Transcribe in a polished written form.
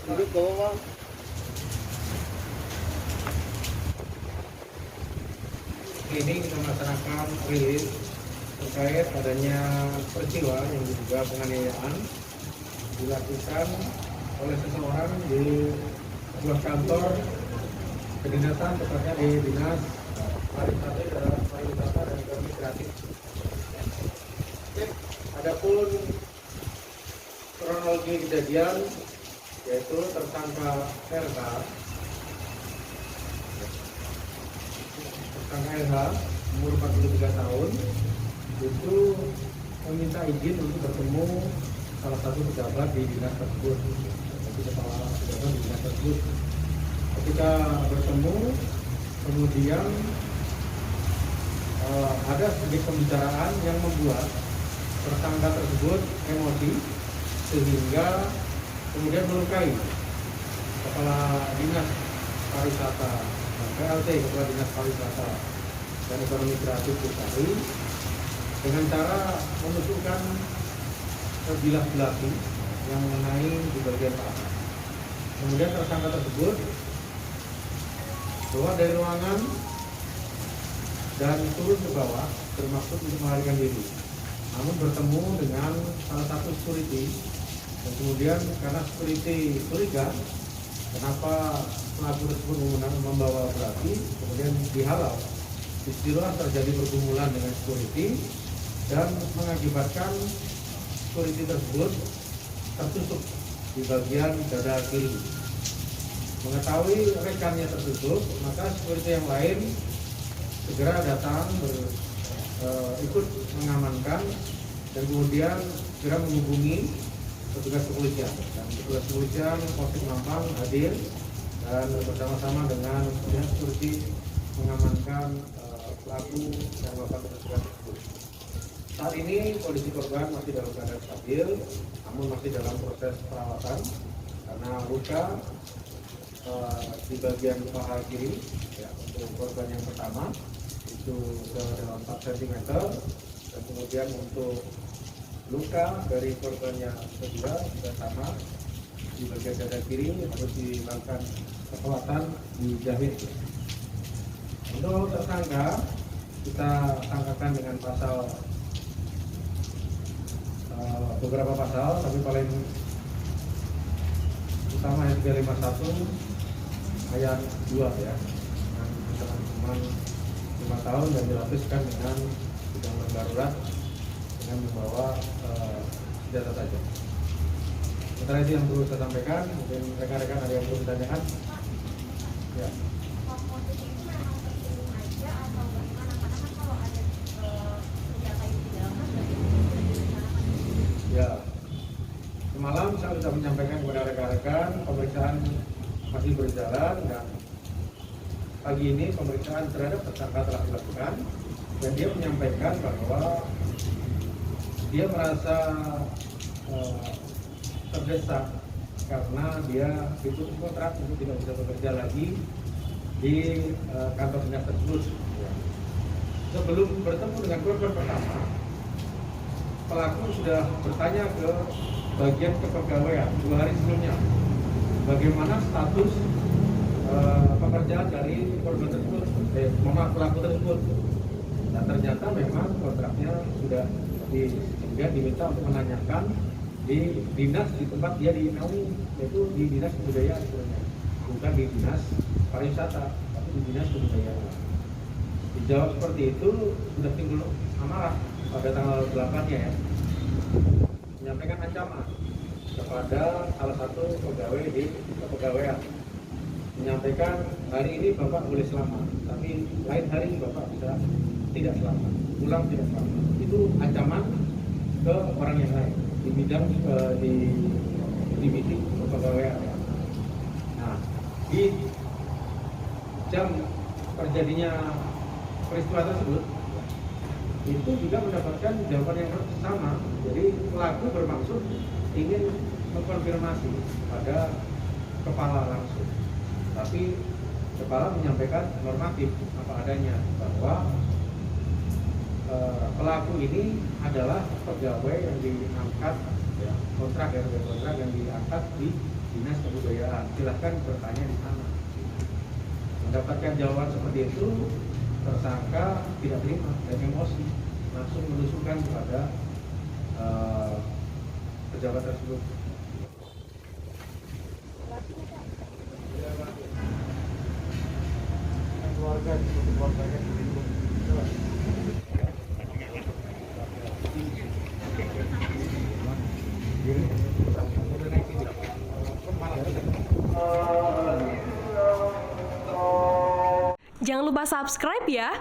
Duduk ke bawah. Ini kita melaksanakan rilis terkait adanya peristiwa yang diduga penganiayaan dilakukan oleh seseorang di sebuah kantor kedinasan, tepatnya di Dinas Pariwisata dan Ekonomi Kreatif. Adapun kronologi kejadian yaitu tersangka RH umur 43 tahun itu meminta izin untuk bertemu salah satu pejabat di dinas tersebut, yaitu kepala pejabat di dinas tersebut. Ketika bertemu, kemudian ada sedikit pembicaraan yang membuat tersangka tersebut emosi sehingga kemudian melukai kepala dinas pariwisata, PLT, kepala dinas pariwisata dan ekonomi kreatif DKI dengan cara menusukkan bilah belati yang mengenai di bagian paha. Kemudian tersangka tersebut keluar dari ruangan dan turun ke bawah bermaksud untuk melarikan diri. Namun bertemu dengan salah satu security dan kemudian karena security curiga kenapa pelaku tersebut membawa belati, kemudian dihalau. Disitulah terjadi pergumulan dengan security dan mengakibatkan security tersebut tertusuk di bagian dada kiri. Mengetahui rekannya tertusuk, maka security yang lain segera datang ikut mengamankan dan kemudian segera menghubungi petugas kepolisian. Dan petugas kepolisian Polsek Mampang hadir dan bersama-sama dengan pihak security mengamankan pelaku yang melakukan tersebut. Saat ini kondisi korban masih dalam keadaan stabil, namun masih dalam proses perawatan karena luka di bagian paha kiri. Ya, untuk korban yang pertama itu dalam 4 cm dan kemudian untuk luka dari korban yang kedua juga sama di bagian dada kiri harus dilakukan perawatan di jahit. Untuk tersangka kita sangkakan dengan pasal beberapa pasal, tapi paling utama ayat 351 ayat 2 ya, dengan ancaman hukuman 5 tahun dan dilapiskan dengan pidana darurat dengan membawa senjata tajam. Sementara itu yang perlu saya sampaikan, mungkin rekan-rekan ada yang perlu ditanyakan. Ya. Ya, semalam saya sudah menyampaikan kepada rekan-rekan pemeriksaan masih berjalan dan pagi ini pemeriksaan terhadap tersangka telah dilakukan dan dia menyampaikan bahwa dia merasa terdesak karena dia diputus kontrak untuk tidak bisa bekerja lagi di kantor dinas tersebut. Sebelum bertemu dengan korban pertama, pelaku sudah bertanya ke bagian kepegawaian 2 hari sebelumnya bagaimana status pekerjaan dari korban tersebut, pelaku tersebut, dan ternyata memang kontraknya sudah kemudian diminta untuk menanyakan di dinas di tempat dia dinaungi, yaitu di dinas kebudayaan sebenarnya, bukan di dinas pariwisata, tapi di dinas kebudayaan. Dijawab seperti itu sudah timbul amarah pada tanggal 8-nya ya, menyampaikan ancaman kepada salah satu pegawai di kepegawaian, menyampaikan hari ini Bapak boleh selamat, tapi lain hari Bapak bisa tidak selamat, pulang tidak selamat. Itu ancaman ke orang yang lain di bidang di divisi kepegawaian. Nah, di jam terjadinya peristiwa tersebut itu juga mendapatkan jawaban yang sama. Jadi pelaku bermaksud ingin mengkonfirmasi pada kepala langsung, tapi kepala menyampaikan normatif apa adanya bahwa pelaku ini adalah pegawai yang diangkat ya, kontrak yang diangkat di Dinas Kebudayaan. Silahkan bertanya di sana. Mendapatkan jawaban seperti itu, tersangka tidak terima dan emosi, langsung menusukkan kepada pejabat tersebut. Keluarganya Jangan lupa subscribe ya.